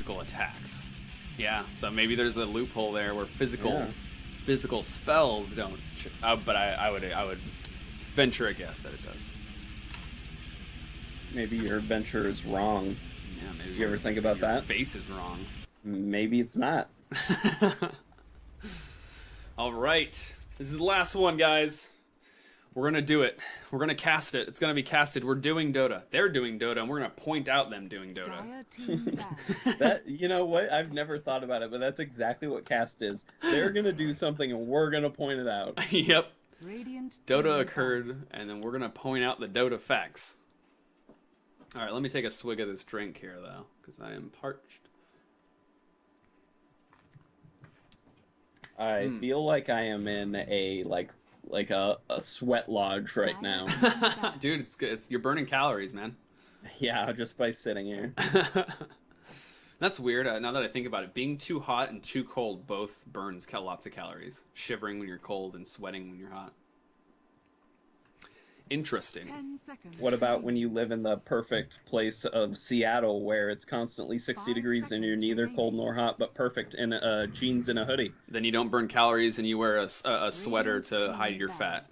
tactical attacks. Yeah, so maybe there's a loophole there where physical spells don't. But I would venture a guess that it does. Maybe your venture is wrong. Yeah, maybe. You ever think about that? Face is wrong. Maybe it's not. All right, this is the last one, guys. We're gonna do it. We're gonna cast it. It's gonna be casted. We're doing Dota. They're doing Dota, and we're gonna point out them doing Dota. That, you know what? I've never thought about it, but that's exactly what cast is. They're gonna do something, and we're gonna point it out. Yep. Dota occurred, and then we're gonna point out the Dota facts. All right, let me take a swig of this drink here, though, because I am parched. I feel like I am in a like a sweat lodge right now. Dude, it's good. You're burning calories, man. Yeah, just by sitting here. That's weird. Now that I think about it, being too hot and too cold both burns lots of calories. Shivering when you're cold and sweating when you're hot. Interesting. 10 seconds. What about when you live in the perfect place of Seattle where it's constantly 60 degrees and you're neither cold nor hot, but perfect in jeans and a hoodie? Then you don't burn calories and you wear a sweater to hide your fat.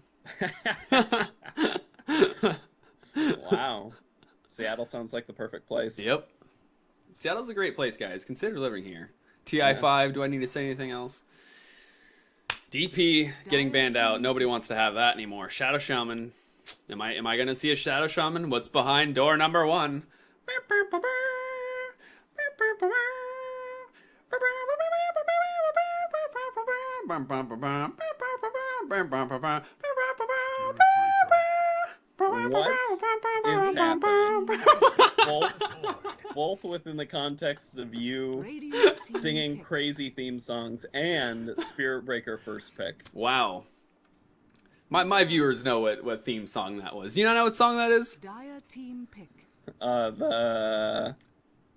Wow. Seattle sounds like the perfect place. Yep. Seattle's a great place, guys. Consider living here. TI5, do I need to say anything else? DP getting banned out. Nobody wants to have that anymore. Shadow Shaman. Am I gonna see a Shadow Shaman? What's behind door number 1? What is happening? Both within the context of you singing crazy theme songs and Spirit Breaker first pick. Wow. My viewers know what theme song that was. You don't know what song that is? Dire team pick.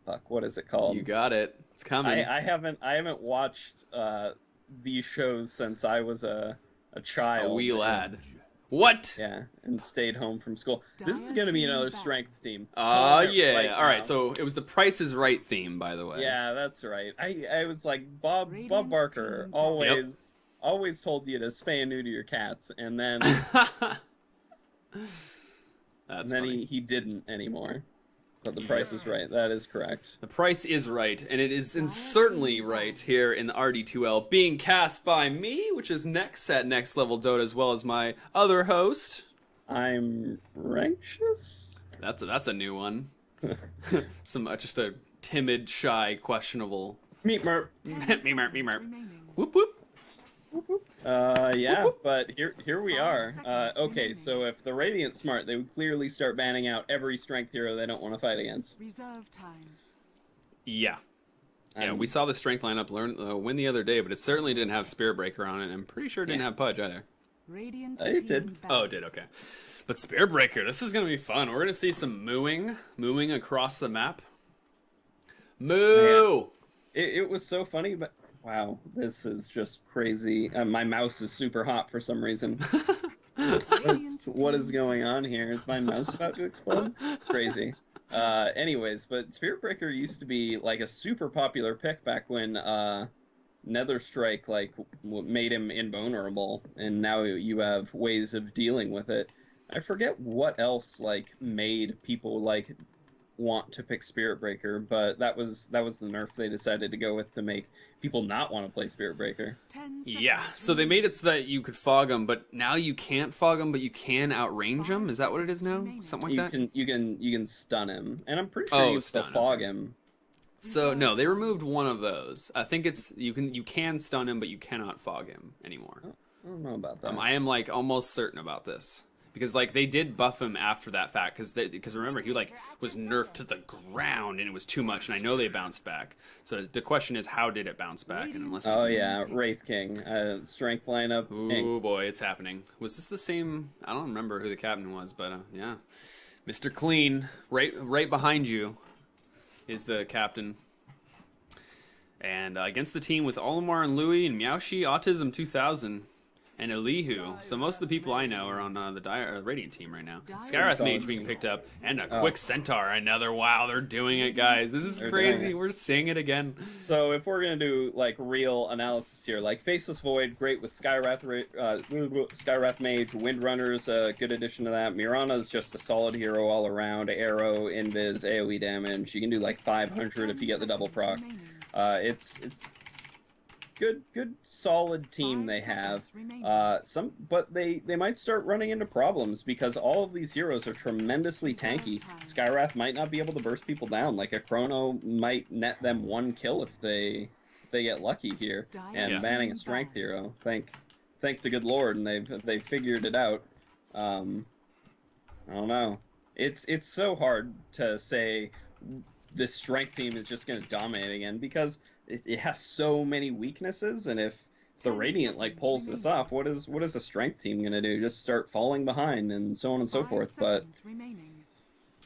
Fuck, what is it called? You got it. It's coming. I haven't watched these shows since I was a child. A wee lad. What? Yeah, and stayed home from school. This is gonna be another strength theme. Oh yeah. Right All right. now. So it was the Price is Right theme, by the way. Yeah, that's right. I was like Bob Barker always told you to spay and neuter your cats, and then he didn't anymore. But the Price is Right. That is correct. The Price is Right, and it is certainly right here in the RD2L, being cast by me, which is Nex at Next Level Dota, as well as my other host. I'm Rankshis. That's a new one. Some just a timid, shy, questionable. Meep merp. Meep. Whoop whoop. Yeah, but here we are. Okay, so if the Radiant smart, they would clearly start banning out every strength hero they don't want to fight against. Reserve time. Yeah. Yeah, we saw the strength lineup win the other day, but it certainly didn't have Spirit Breaker on it. I'm pretty sure it didn't have Pudge either. Radiant It did. team Oh, it did, okay. But Spirit Breaker, this is going to be fun. We're going to see some mooing across the map. Moo! Man, it was so funny, but wow, this is just crazy. My mouse is super hot for some reason. What is going on here? Is my mouse about to explode? Crazy. Anyways, but Spirit Breaker used to be like a super popular pick back when Nether Strike made him invulnerable, and now you have ways of dealing with it. I forget what else made people want to pick Spirit Breaker, but that was the nerf they decided to go with to make people not want to play Spirit Breaker. Yeah, so they made it so that you could fog them, but now you can't fog them, but you can outrange them. Is that what it is now? Something like that? You can stun him, and I'm pretty sure you can still fog him. So no, they removed one of those. I think it's you can stun him, but you cannot fog him anymore. I don't know about that. I am almost certain about this. Because they did buff him after that fact, because remember he was nerfed to the ground and it was too much, and I know they bounced back. So the question is, how did it bounce back? And unless Wraith King, strength lineup. Oh boy, it's happening. Was this the same? I don't remember who the captain was, but yeah, Mr. Clean, right behind you, is the captain. And against the team with Olimar and Louis and Meowshi Autism 2000. and Elihu. So most of the people I know are on the Radiant team right now. Dire Skywrath solid Mage being team. picked up, and a Oh. quick Centaur. Another wow, they're doing it, guys. This is They're doing crazy. it. We're seeing it again. So if we're gonna do like real analysis here, like Faceless Void, great with Skywrath Mage, Windrunner's a good addition to that. Mirana's just a solid hero all around. Arrow, Invis, AoE damage. You can do like 500 if you get the double proc. It's good solid team they have. But they might start running into problems because all of these heroes are tremendously tanky. Skywrath might not be able to burst people down. Like a Chrono might net them 1 kill if they get lucky here. And Yeah. banning a strength hero, thank the good Lord, and they've figured it out. I don't know. It's so hard to say this strength team is just going to dominate again because it has so many weaknesses, and if the Radiant like pulls this off, what is a strength team gonna do? Just start falling behind and so on and so forth. But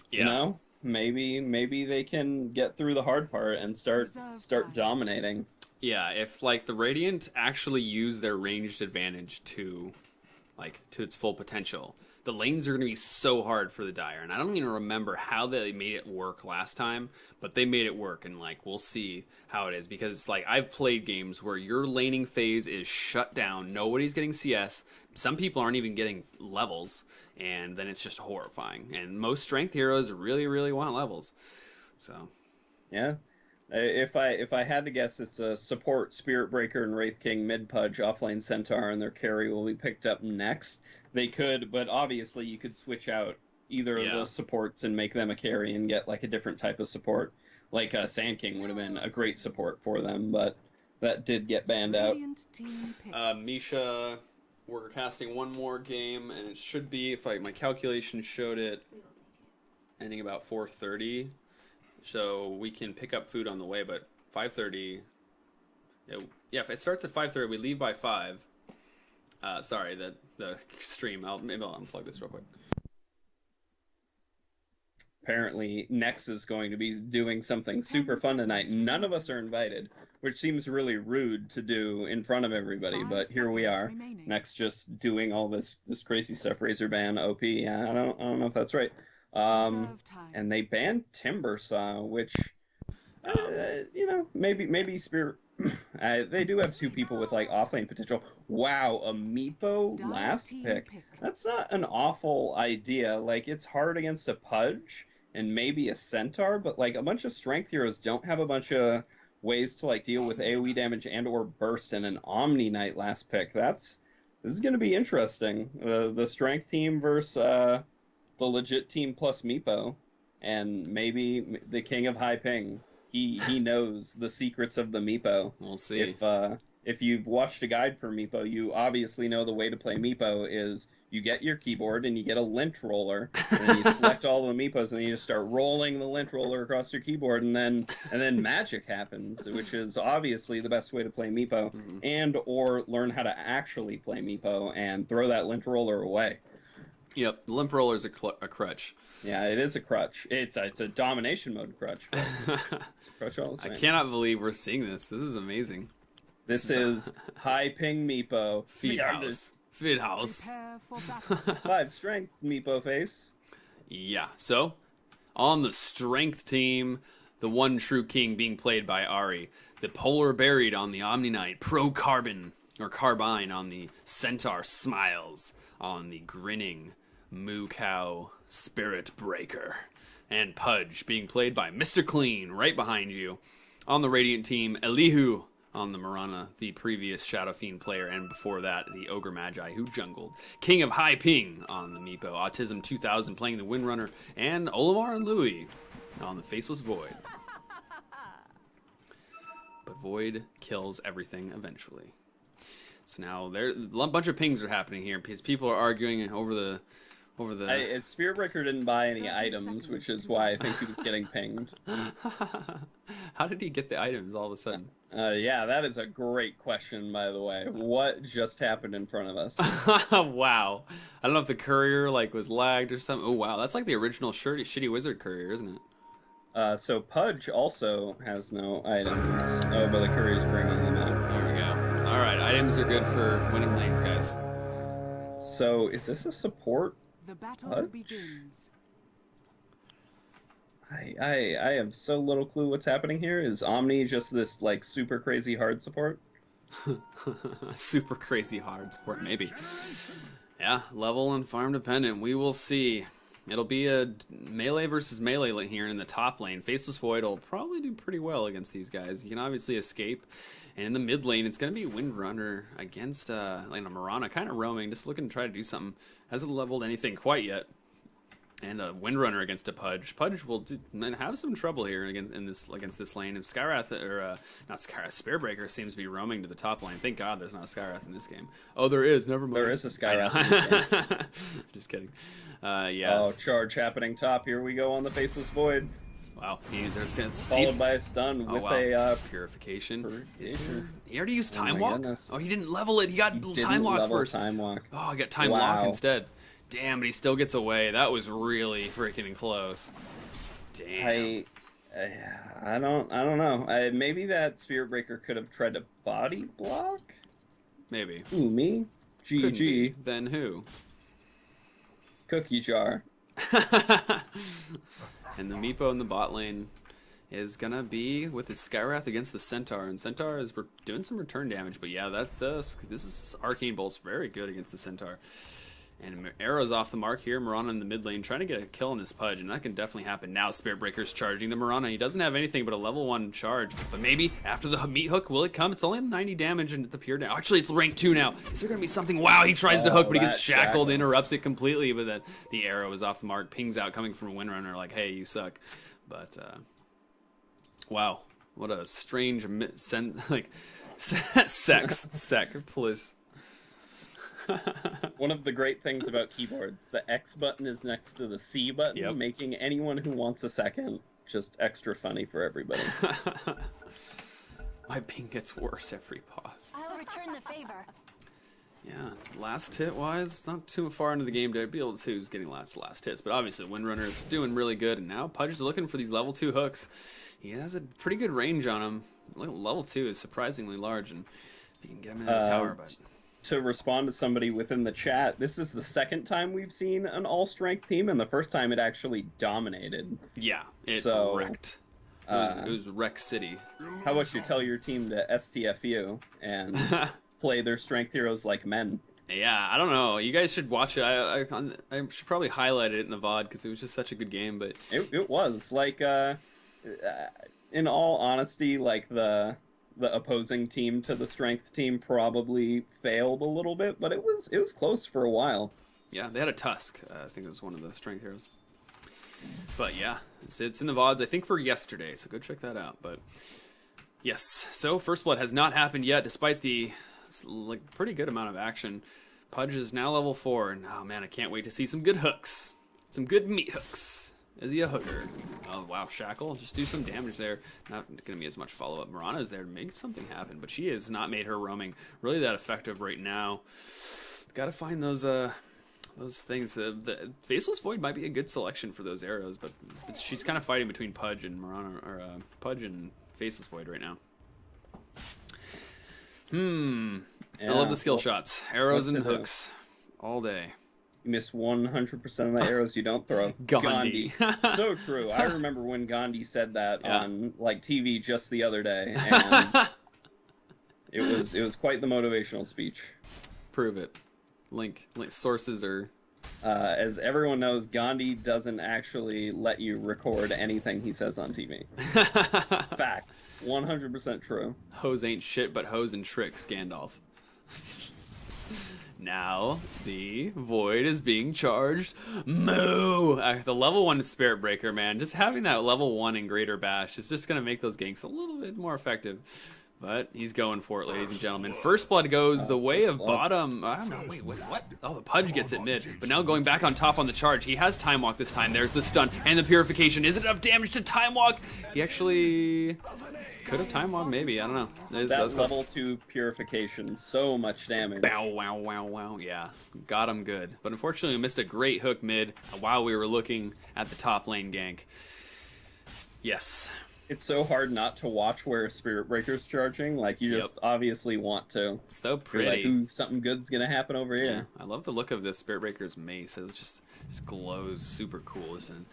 you know, maybe they can get through the hard part and start dominating. Yeah, if like the Radiant actually use their ranged advantage to its full potential, the lanes are going to be so hard for the Dire, and I don't even remember how they made it work last time, but they made it work, and like we'll see how it is, because like I've played games where your laning phase is shut down, nobody's getting CS, some people aren't even getting levels, and then it's just horrifying. And most strength heroes really want levels. So yeah. If I had to guess, it's a support Spirit Breaker and Wraith King, mid Pudge, offlane Centaur, and their carry will be picked up next. They could, but obviously you could switch out either of the supports and make them a carry and get like a different type of support. Like Sand King would have been a great support for them, but that did get banned out. Misha, we're casting one more game, and it should be, if my calculation showed it, ending about 4:30. So we can pick up food on the way, but 5:30. Yeah, if it starts at 5:30, we leave by 5. Sorry, the stream. Maybe I'll unplug this real quick. Apparently, Nex is going to be doing something super fun tonight. None of us are invited, which seems really rude to do in front of everybody, but here we are. Nex just doing all this crazy stuff. Razor ban, OP. Yeah, I don't know if that's right. And they banned Timbersaw, which, you know, maybe Spirit. They do have 2 people with like offlane potential. Wow, a Meepo last pick. That's not an awful idea. Like, it's hard against a Pudge and maybe a Centaur, but like a bunch of strength heroes don't have a bunch of ways to like deal with AoE damage and or burst, and an Omni Knight last pick. This is gonna be interesting. The strength team versus the legit team plus Meepo, and maybe the King of High Ping. He knows the secrets of the Meepo. We'll see. If you've watched a guide for Meepo, you obviously know the way to play Meepo is you get your keyboard and you get a lint roller, and then you select all the Meepos, and then you just start rolling the lint roller across your keyboard, and then magic happens, which is obviously the best way to play Meepo, and or learn how to actually play Meepo and throw that lint roller away. Yep, the limp roller is a crutch. Yeah, it is a crutch. It's a domination mode crutch. But it's a crutch all the same. I cannot believe we're seeing this. This is amazing. This is High Ping Meepo. Feed house. 5 strength Meepo face. Yeah, so on the strength team, the one true king being played by Ari. The Polar Buried on the Omni Knight. Pro Carbon, or Carbine on the Centaur. Smiles on the grinning Moo Cow Spirit Breaker. And Pudge being played by Mr. Clean right behind you. On the Radiant team, Elihu on the Mirana, the previous Shadow Fiend player, and before that, the Ogre Magi who jungled. King of High Ping on the Meepo. Autism 2000 playing the Windrunner. And Olimar and Louis on the Faceless Void. But Void kills everything eventually. So now a bunch of pings are happening here because people are arguing over the. Spirit Breaker didn't buy any items, which is why I think he was getting pinged. How did he get the items all of a sudden? Yeah, that is a great question, by the way. What just happened in front of us? Wow. I don't know if the courier was lagged or something. Oh wow, that's like the original Shitty Wizard courier, isn't it? So Pudge also has no items. Oh, but the courier's bringing them out. There we go. All right, items are good for winning lanes, guys. So, is this a support? The battle What? begins. I have so little clue what's happening here. Is Omni just this, like, super crazy hard support? Super crazy hard support, maybe. Yeah, level and farm dependent. We will see. It'll be a melee versus melee here in the top lane. Faceless Void will probably do pretty well against these guys. You can obviously escape. And in the mid lane, it's going to be Windrunner against Mirana, kind of roaming, just looking to try to do something. Hasn't leveled anything quite yet. And a Windrunner against a Pudge. Pudge will have some trouble here against this lane. If Skyrath, or not Skyrath, Spearbreaker seems to be roaming to the top lane. Thank God there's not a Skyrath in this game. Oh, there is. Never mind. There is a Skyrath in this game. Just kidding. Yeah. Oh, charge happening top. Here we go on the Faceless Void. Wow. There's gonna followed by a stun with a purification. He already used Oh Time my Walk? goodness. Oh, he didn't level it. He got Time Walk first. Time Walk. Oh, I got Time Wow. Walk instead. Damn, but he still gets away. That was really freaking close. Damn. I don't know. Maybe that Spirit Breaker could have tried to body block. Maybe. Ooh, me. Couldn't be. GG. Then who? Cookie jar. And the Meepo in the bot lane is gonna be with his Skyrath against the Centaur, and Centaur is doing some return damage. But yeah, this is Arcane Bolt's very good against the Centaur. And arrows off the mark here. Mirana in the mid lane trying to get a kill on this Pudge, and that can definitely happen. Now Spirit Breaker's charging the Mirana. He doesn't have anything but a level 1 charge. But maybe after the meat hook, will it come? It's only 90 damage and the pure damage. Actually, it's rank 2 now. Is there going to be something? Wow, he tries to hook, but he gets shackled, interrupts it completely. But the arrow is off the mark, pings out coming from a Windrunner like, hey, you suck. But, wow. What a strange, sec, please. One of the great things about keyboards, the X button is next to the C button, making anyone who wants a second just extra funny for everybody. My ping gets worse every pause. I'll return the favor. Yeah, last hit wise, not too far into the game to be able to who's getting last hits, but obviously Windrunner is doing really good, and now Pudge is looking for these level 2 hooks. He has a pretty good range on him. Level 2 is surprisingly large, and you can get him in the tower, but... To respond to somebody within the chat, this is the second time we've seen an all-strength team, and the first time it actually dominated. Yeah, it wrecked. It was Wreck City. How about you tell your team to STFU and play their strength heroes like men? Yeah, I don't know. You guys should watch it. I should probably highlight it in the VOD because it was just such a good game. But it was like, in all honesty, like the opposing team to the strength team probably failed a little bit, but it was close for a while. Yeah, they had a Tusk. I think it was one of the strength heroes. But yeah, it's in the VODs, I think, for yesterday, so go check that out. But yes, so First Blood has not happened yet, despite the pretty good amount of action. Pudge is now level 4, and oh man, I can't wait to see some good hooks. Some good meat hooks. Is he a hooker? Oh, wow, Shackle. Just do some damage there. Not going to be as much follow-up. Mirana is there to make something happen, but she has not made her roaming really that effective right now. Got to find those things. The Faceless Void might be a good selection for those arrows, but she's kind of fighting between Pudge and Mirana, or Pudge and Faceless Void right now. Yeah, I love the skill shots. Arrows and hooks all day. You miss 100% of the arrows you don't throw. Gandhi. So true. I remember when Gandhi said that on like TV just the other day, and it was quite the motivational speech. Prove it. Link sources are. As everyone knows, Gandhi doesn't actually let you record anything he says on TV. Fact. 100% true. Hoes ain't shit but hoes and tricks, Gandalf. Now the Void is being charged. Moo! The level 1 Spirit Breaker, man. Just having that level 1 in Greater Bash is just going to make those ganks a little bit more effective. But he's going for it, ladies and gentlemen. First Blood goes the way of bottom. I don't know. Wait, what? Oh, the Pudge gets it mid. But now going back on top on the charge. He has Time Walk this time. There's the stun and the purification. Is it enough damage to Time Walk? He actually could have Time Walk, maybe. I don't know. That level 2 purification. So much damage. Bow, wow, wow, wow. Yeah, got him good. But unfortunately, we missed a great hook mid while we were looking at the top lane gank. Yes. It's so hard not to watch where Spirit Breaker's charging. Like, you just obviously want to. It's so You're pretty. like, ooh, something good's gonna happen over Yeah, here. I love the look of this Spirit Breaker's mace. It just glows super cool. It's an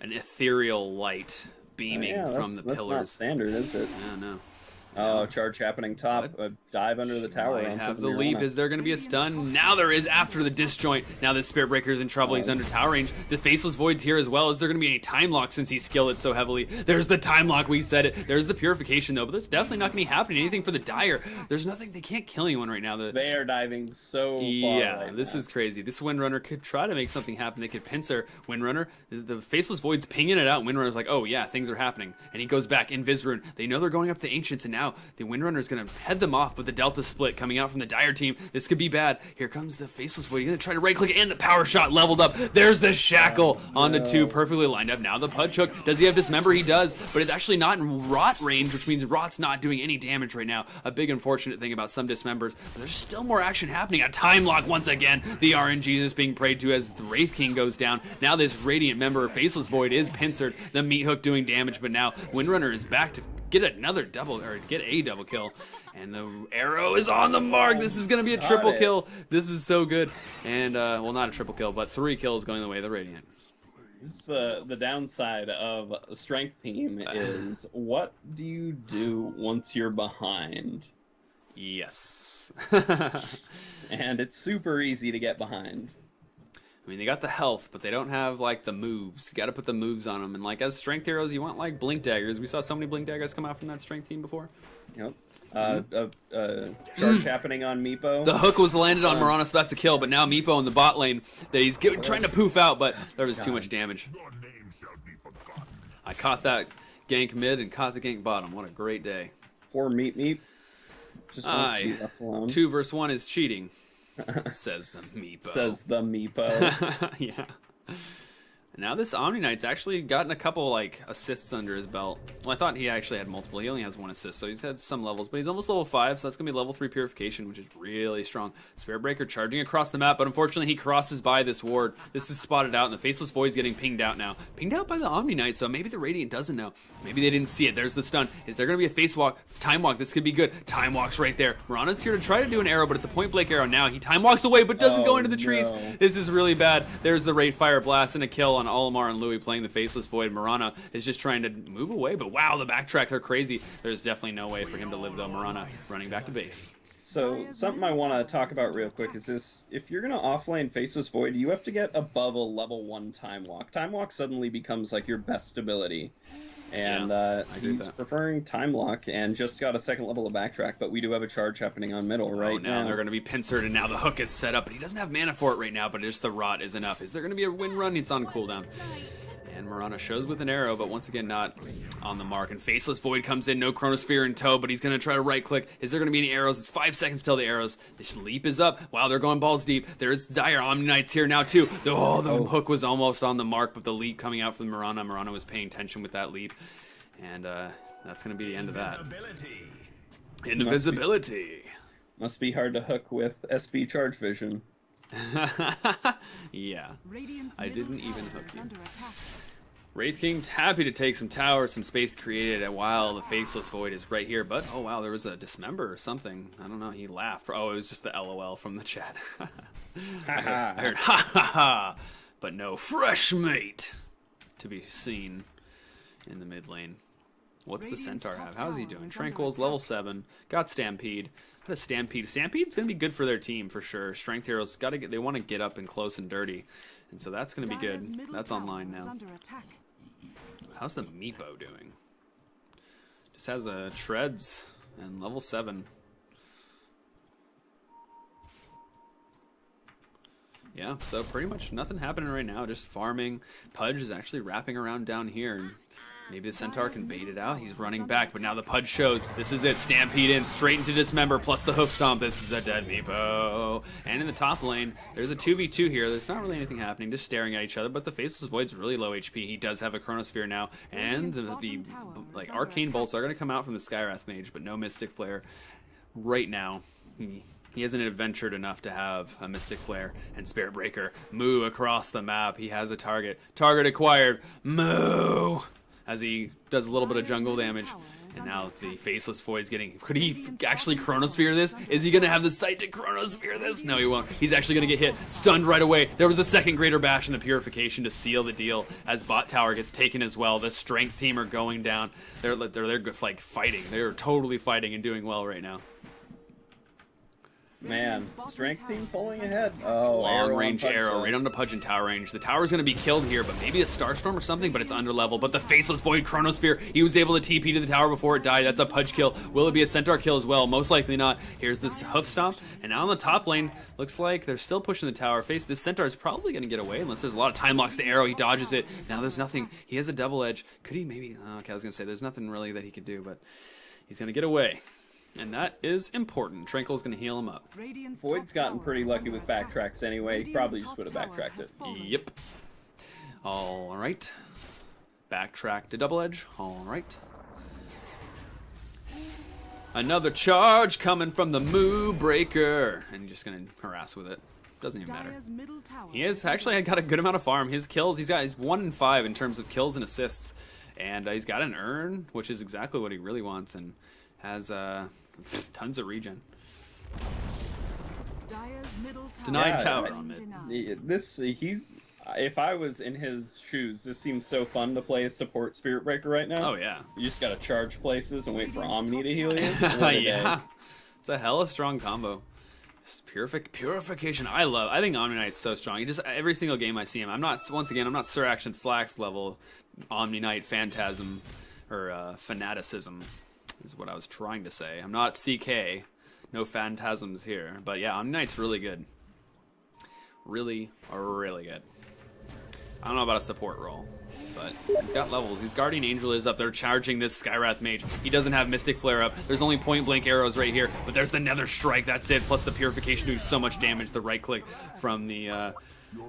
ethereal light beaming from the that's pillars. That's not standard, is it? Yeah, no. Oh, charge happening top. A dive under the tower. Might have the leap. Is there going to be a stun? Now there is after the disjoint. Now this Spirit Breaker is in trouble. He's under tower range. The Faceless Void's here as well. Is there going to be any time lock since he skilled it so heavily? There's the time lock. We said it. There's the purification though, but that's definitely not going to be happening. Anything for the Dire. There's nothing. They can't kill anyone right now. They are diving so far. Yeah, right this now. is crazy. This Windrunner could try to make something happen. They could pincer Windrunner. The Faceless Void's pinging it out. Windrunner's like, oh yeah, things are happening. And he goes back in Vizrune. They know they're going up to Ancients, and now the Windrunner is going to head them off with the Delta split coming out from the Dire team. This could be bad. Here comes the Faceless Void. He's going to try to right click and the power shot leveled up. There's the Shackle onto 2, perfectly lined up. Now the Pudge Hook. Does he have Dismember? He does, but it's actually not in Rot range, which means Rot's not doing any damage right now. A big unfortunate thing about some Dismembers, but there's still more action happening. A time lock once again. The RNG is being prayed to as the Wraith King goes down. Now this Radiant member, Faceless Void, is pincered. The Meat Hook doing damage, but now Windrunner is back to get another double, or get a double kill. And the arrow is on the mark. This is going to be a triple kill. This is so good. And, well, not a triple kill, but 3 kills going the way of the Radiant. This is the downside of a strength team is what do you do once you're behind? Yes. And it's super easy to get behind. I mean, they got the health, but they don't have, like, the moves. You got to put the moves on them. And, like, as strength heroes, you want, like, Blink Daggers. We saw so many Blink Daggers come out from that strength team before. Yep. Charge happening on Meepo. The hook was landed on Mirana, so that's a kill. But now Meepo in the bot lane, that he's trying to poof out, but there was too much damage. I caught that gank mid and caught the gank bottom. What a great day. Poor Meep. Just wants to be left alone. 2 versus 1 is cheating, says the Meepo. Says the Meepo. Yeah. Now this Omni Knight's actually gotten a couple, like, assists under his belt. Well, I thought he actually had multiple. He only has 1 assist, so he's had some levels. But he's almost level 5, so that's going to be level 3 Purification, which is really strong. Spirit Breaker charging across the map, but unfortunately he crosses by this ward. This is spotted out, and the Faceless Void's getting pinged out now. Pinged out by the Omni Knight, so maybe the Radiant doesn't know. Maybe they didn't see it. There's the stun. Is there going to be a face walk? Time walk. This could be good. Time walk's right there. Mirana's here to try to do an arrow, but it's a point blank arrow now. He time walks away, but doesn't go into the trees. No. This is really bad. There's the Raid Fire Blast and a kill on Olimar and Louis playing the Faceless Void. Mirana is just trying to move away, but wow, the backtracks are crazy. There's definitely no way for him to live, though. Mirana running back to base. So, something I want to talk about real quick is this. If you're going to offlane Faceless Void, you have to get above a level 1 Time Walk. Time Walk suddenly becomes, like, your best ability. And he's preferring Time Lock and just got a 2nd level of Backtrack, but we do have a charge happening on middle right now. They're going to be pincered, and now the hook is set up, but he doesn't have mana for it right now, but just the Rot is enough. Is there going to be a win run? It's on cooldown. And Mirana shows with an arrow, but once again not on the mark. And Faceless Void comes in, no Chronosphere in tow, but he's going to try to right-click. Is there going to be any arrows? It's 5 seconds till the arrows. This leap is up. Wow, they're going balls deep. There's Dire Omni Knights here now, too. The hook was almost on the mark, but the leap coming out from Mirana. Mirana was paying attention with that leap. And that's going to be the end of that. Invisibility. Must be hard to hook with SP Charge Vision. Yeah. Radiant's I middle didn't even tower hook is you. under attack. Wraith King's happy to take some towers, some space created while the Faceless Void is right here. But, oh wow, there was a Dismember or something. I don't know, he laughed. Oh, it was just the LOL from the chat. I heard ha ha ha. But no fresh meat to be seen in the mid lane. What's the Centaur have? How's he doing? Tranquil's level 7. Got Stampede. Got a Stampede. Stampede's going to be good for their team for sure. Strength heroes got to get. They want to get up and close and dirty, and so that's going to be good. That's online now. How's the Meepo doing? Just has a Treads and level 7. Yeah, so pretty much nothing happening right now. Just farming. Pudge is actually wrapping around down here. And maybe the Centaur can bait it out. He's running back, but now the Pudge shows. This is it. Stampede in, straight into Dismember, plus the Hoof Stomp. This is a dead Meepo. And in the top lane, there's a 2v2 here. There's not really anything happening, just staring at each other, but the Faceless Void's really low HP. He does have a Chronosphere now, and the like Arcane Bolts are going to come out from the Skywrath Mage, but no Mystic Flare right now. He hasn't adventured enough to have a Mystic Flare. And Spirit Breaker, moo across the map. He has a target. Target acquired. Moo! as he does a little bit of jungle damage. And now the Faceless Void's getting... Could he actually Chronosphere this? Is he going to have the sight to Chronosphere this? No, he won't. He's actually going to get hit. Stunned right away. There was a second Greater Bash in the Purification to seal the deal as bot tower gets taken as well. The Strength team are going down. They're like fighting. They're totally fighting and doing well right now. Man, Strength team pulling ahead. Oh, Long range arrow right on the Pudge and tower range. The tower's going to be killed here, but maybe a Starstorm or something, but it's under level. But the Faceless Void Chronosphere, he was able to TP to the tower before it died. That's a Pudge kill. Will it be a Centaur kill as well? Most likely not. Here's this Hoof Stomp, and now on the top lane, looks like they're still pushing the tower. This Centaur is probably going to get away unless there's a lot of time locks. The arrow, he dodges it. Now there's nothing. He has a double edge. Could he maybe... Oh, okay, I was going to say there's nothing really that he could do, but he's going to get away. And that is important. Tranquil's going to heal him up. Void's gotten pretty lucky with backtracks anyway. He probably just would have backtracked it. Yep. All right. Backtrack to double edge. All right. Another charge coming from the Moo Breaker. And he's just going to harass with it. Doesn't even matter. He has actually got a good amount of farm. His kills, he's 1 in 5 in terms of kills and assists. And he's got an urn, which is exactly what he really wants. And has... tons of regen. Denied tower on mid. If I was in his shoes, this seems so fun to play a support Spirit Breaker right now. Oh yeah. You just gotta charge places and wait for Omni to heal you. Yeah. It's a hella strong combo. Just purification. I think Omni Knight's so strong. He just every single game I see him. I'm not Sir Action Slacks level Omni Knight Phantasm or fanaticism. Is what I was trying to say. I'm not CK. No phantasms here. But yeah, Omni Knight's really good. Really, really good. I don't know about a support role, but he's got levels. His Guardian Angel is up there charging this Skywrath Mage. He doesn't have Mystic Flare up. There's only point blank arrows right here, but there's the Nether Strike. That's it. Plus the Purification doing so much damage. The right click from the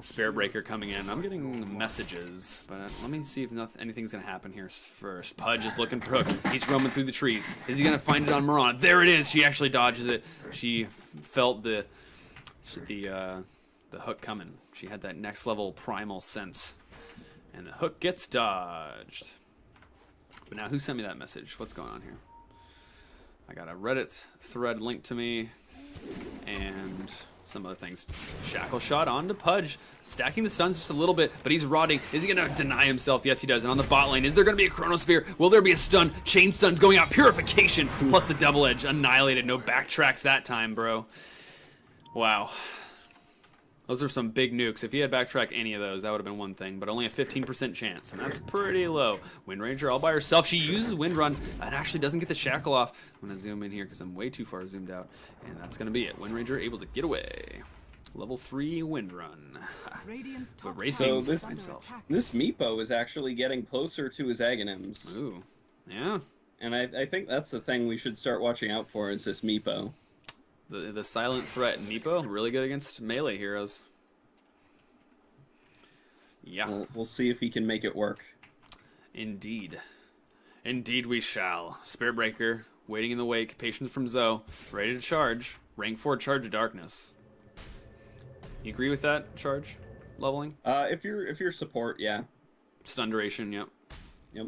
Spirit Breaker coming in. I'm getting messages, but let me see if anything's going to happen here first. Pudge is looking for Hook. He's roaming through the trees. Is he going to find it on Mirana? There it is. She actually dodges it. She felt the Hook coming. She had that next level primal sense. And the Hook gets dodged. But now who sent me that message? What's going on here? I got a Reddit thread linked to me. And... some other things. Shackle shot onto Pudge. Stacking the stuns just a little bit, but he's rotting. Is he going to deny himself? Yes, he does. And on the bot lane, is there going to be a Chronosphere? Will there be a stun? Chain stuns going out. Purification plus the double edge. Annihilated. No backtracks that time, bro. Wow. Those are some big nukes. If he had backtracked any of those, that would have been one thing, but only a 15% chance, and that's pretty low. Wind Ranger all by herself. She uses Wind Run and actually doesn't get the shackle off. I'm going to zoom in here because I'm way too far zoomed out, and that's going to be it. Wind Ranger able to get away. Level 3 Wind Run. But racing himself. This Meepo is actually getting closer to his Aghanims. Ooh, yeah. And I think that's the thing we should start watching out for is this Meepo. The silent threat Meepo, really good against melee heroes. Yeah. We'll see if he can make it work. Indeed. Indeed we shall. Spirit Breaker, waiting in the wake, patience from Zoe, ready to charge. Rank 4 Charge of Darkness. You agree with that charge leveling? If you're support, yeah. Stun duration, yep. Yep.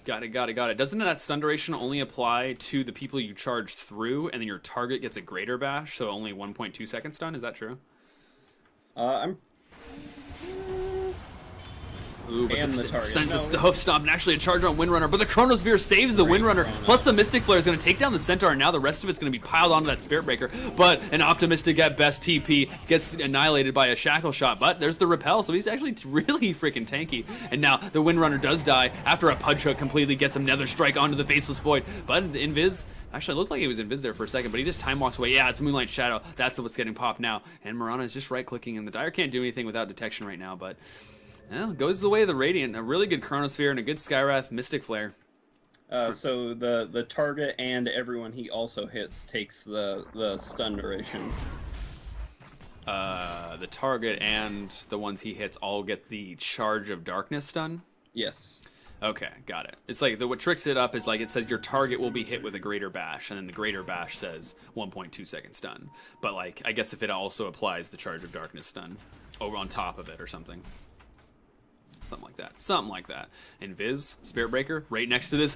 Got it. Doesn't that stun duration only apply to the people you charge through, and then your target gets a greater bash, so only 1.2 second stun? Is that true? Ooh, but the Hoof Stomp and actually a charge on Windrunner, but the Chronosphere saves the Windrunner, plus the Mystic Flare is going to take down the Centaur, and now the rest of it's going to be piled onto that Spirit Breaker, but an optimistic at best TP gets annihilated by a Shackle Shot, but there's the Repel, so he's actually really freaking tanky, and now the Windrunner does die after a Pudge Hook completely gets some Nether Strike onto the Faceless Void, but Invis... Actually, it looked like he was Invis there for a second, but he just time walks away. Yeah, it's Moonlight Shadow. That's what's getting popped now. And Mirana is just right-clicking, and the Dire can't do anything without detection right now, but... Well, goes the way of the Radiant. A really good Chronosphere and a good Skywrath Mystic Flare. So the target and everyone he also hits takes the stun duration. The target and the ones he hits all get the Charge of Darkness stun? Yes. Okay, got it. It's like, what tricks it up is like it says your target will be hit with a Greater Bash, and then the Greater Bash says 1.2 second stun. But like, I guess if it also applies the Charge of Darkness stun over on top of it or something. Something like that. Something like that. And Viz, Spirit Breaker, right next to this.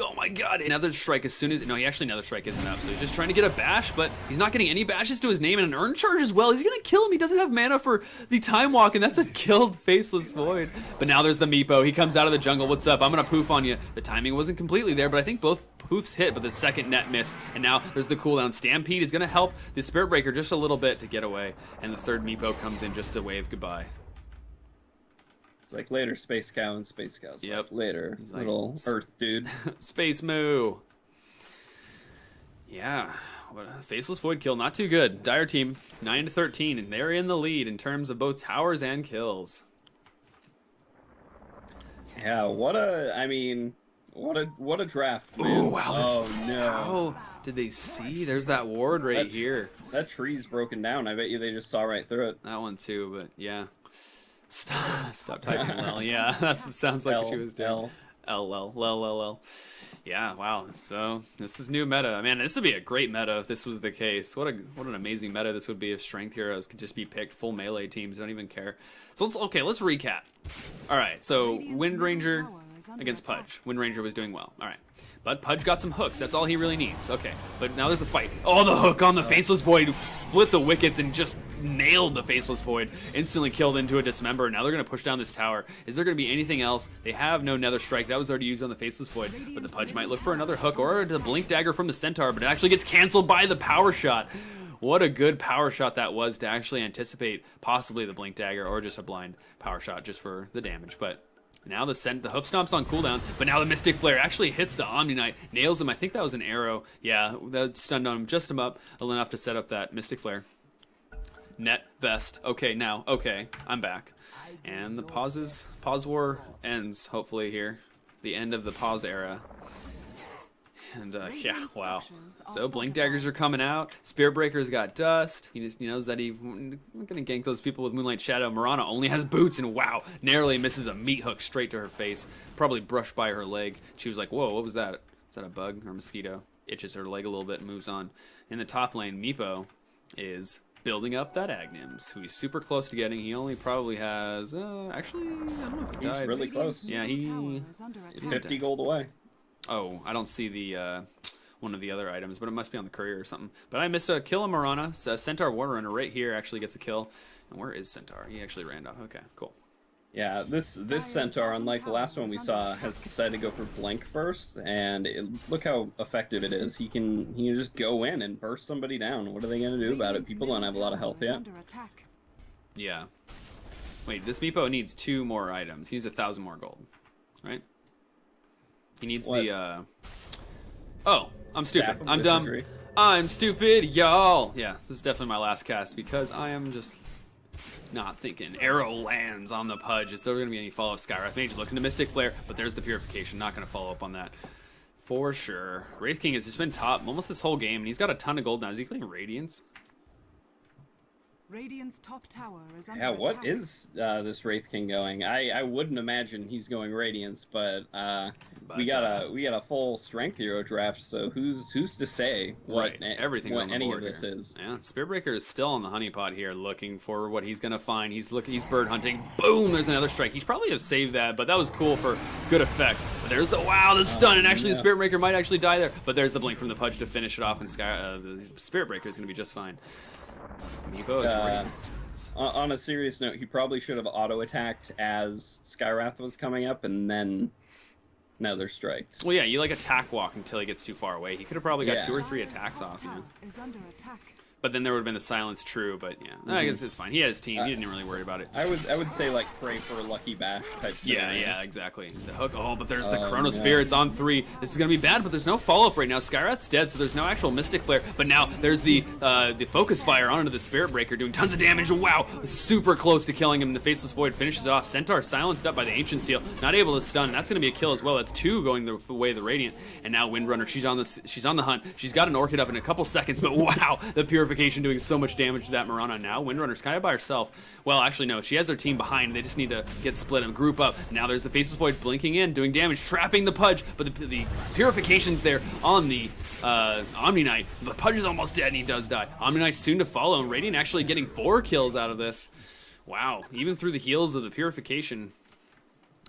Oh my god, another strike as soon as... No, he actually another strike isn't up, so he's just trying to get a bash, but he's not getting any bashes to his name and an earn charge as well. He's gonna kill him. He doesn't have mana for the Time Walk, and that's a killed Faceless Void. But now there's the Meepo. He comes out of the jungle. What's up? I'm gonna poof on you. The timing wasn't completely there, but I think both poofs hit, but the second net miss. And now there's the cooldown. Stampede is gonna help the Spirit Breaker just a little bit to get away, and the third Meepo comes in just to wave goodbye. It's like later, Space Cow, and Space Cow's Yep. like later, He's like, little Earth dude. Space Moo. Yeah, what a Faceless Void kill. Not too good. Dire team 9-13, and they're in the lead in terms of both towers and kills. Yeah, what a draft, man. Oh wow! Oh no! How did they see? There's that ward right here. That tree's broken down. I bet you they just saw right through it. That one too, but yeah. Stop typing L. Yeah, that's what it sounds like she was doing. L. Yeah, wow. So this is new meta. Man, this would be a great meta if this was the case. What an amazing meta this would be if strength heroes could just be picked. Full melee teams don't even care. So let's recap. All right, so Wind Ranger against Pudge. Wind Ranger was doing well. All right. But Pudge got some hooks. That's all he really needs. Okay. But now there's a fight. Oh, the hook on the Faceless Void split the wickets and just nailed the Faceless Void. Instantly killed into a Dismember. Now they're going to push down this tower. Is there going to be anything else? They have no Nether Strike. That was already used on the Faceless Void. But the Pudge might look for another hook or the Blink Dagger from the Centaur. But it actually gets canceled by the Power Shot. What a good power shot that was to actually anticipate possibly the Blink Dagger or just a blind power shot just for the damage. But now the hoof stomp's on cooldown, but now the Mystic Flare actually hits the Omni Knight, nails him. I think that was an arrow. Yeah, that stunned on him just enough to set up that Mystic Flare. Net best. Okay, now, okay, I'm back. And the pause war ends, hopefully, here. The end of the pause era. And yeah, wow. So Blink Daggers are coming out. Spirit Breaker's got dust. He knows that he's not gonna gank those people with Moonlight Shadow. Mirana only has boots, and wow, narrowly misses a meat hook straight to her face. Probably brushed by her leg. She was like, "Whoa, what was that? Is that a bug or a mosquito?" Itches her leg a little bit and moves on. In the top lane, Meepo is building up that Agnims, who he's super close to getting. He only probably has actually, I don't know if he died. He's really close. Yeah, he's 50 gold away. Oh, I don't see the one of the other items, but it must be on the courier or something. But I missed a kill on Mirana. So Centaur Warrunner right here actually gets a kill. And where is Centaur? He actually ran off. Okay, cool. Yeah, this Centaur, unlike the last one we saw, has decided to go for Blink first, and look how effective it is. He can just go in and burst somebody down. What are they going to do about it? People don't have a lot of health yet. Yeah. Wait, this Meepo needs 2 more items. He needs 1,000 more gold, right? He needs what? Oh, I'm stupid. I'm dumb. I'm stupid, y'all. Yeah, this is definitely my last cast because I am just not thinking. Arrow lands on the Pudge. Is there going to be any follow-up? Skywrath Mage looking to Mystic Flare, but there's the Purification. Not going to follow up on that for sure. Wraith King has just been top almost this whole game, and he's got a ton of gold now. Is he playing Radiance? Radiant's top tower is under attack. What attack. is this Wraith King going? I wouldn't imagine he's going Radiance, but we got a full strength hero draft, so who's to say what everything what on the any of board this here. is? Yeah, Spirit Breaker is still on the honeypot here, looking for what he's gonna find. He's bird hunting. Boom! There's another strike. He probably have saved that, but that was cool for good effect. But there's the the stun, and actually the Spirit Breaker might actually die there. But there's the blink from the Pudge to finish it off, and the Spirit Breaker is gonna be just fine. Meepo is on a serious note, he probably should have auto-attacked as Skywrath was coming up, and then Nether Striked. Well, yeah, you attack walk until he gets too far away. He could have probably got 2 or 3 attacks off, Is under attack. But then there would have been the silence true, but yeah. I guess it's fine. He had his team. He didn't really worry about it. I would say pray for a Lucky Bash type scenario. Yeah, exactly. The hook. Oh, but there's the Chronosphere. It's on 3. This is going to be bad, but there's no follow-up right now. Skywrath's dead, so there's no actual Mystic Flare. But now there's the Focus Fire onto the Spirit Breaker doing tons of damage. Wow, super close to killing him. The Faceless Void finishes it off. Centaur silenced up by the Ancient Seal. Not able to stun. That's going to be a kill as well. That's 2 going the way of the Radiant. And now Windrunner, she's on the hunt. She's got an Orchid up in a couple seconds, but wow, the Purification doing so much damage to that Mirana now. Windrunner's kind of by herself. Well, actually, no. She has her team behind. They just need to get split and group up. Now there's the Faceless Void blinking in, doing damage, trapping the Pudge. But the Purification's there on the Omni Knight. The Pudge is almost dead, and he does die. Omni Knight's soon to follow, and Radiant actually getting 4 kills out of this. Wow. Even through the heals of the Purification.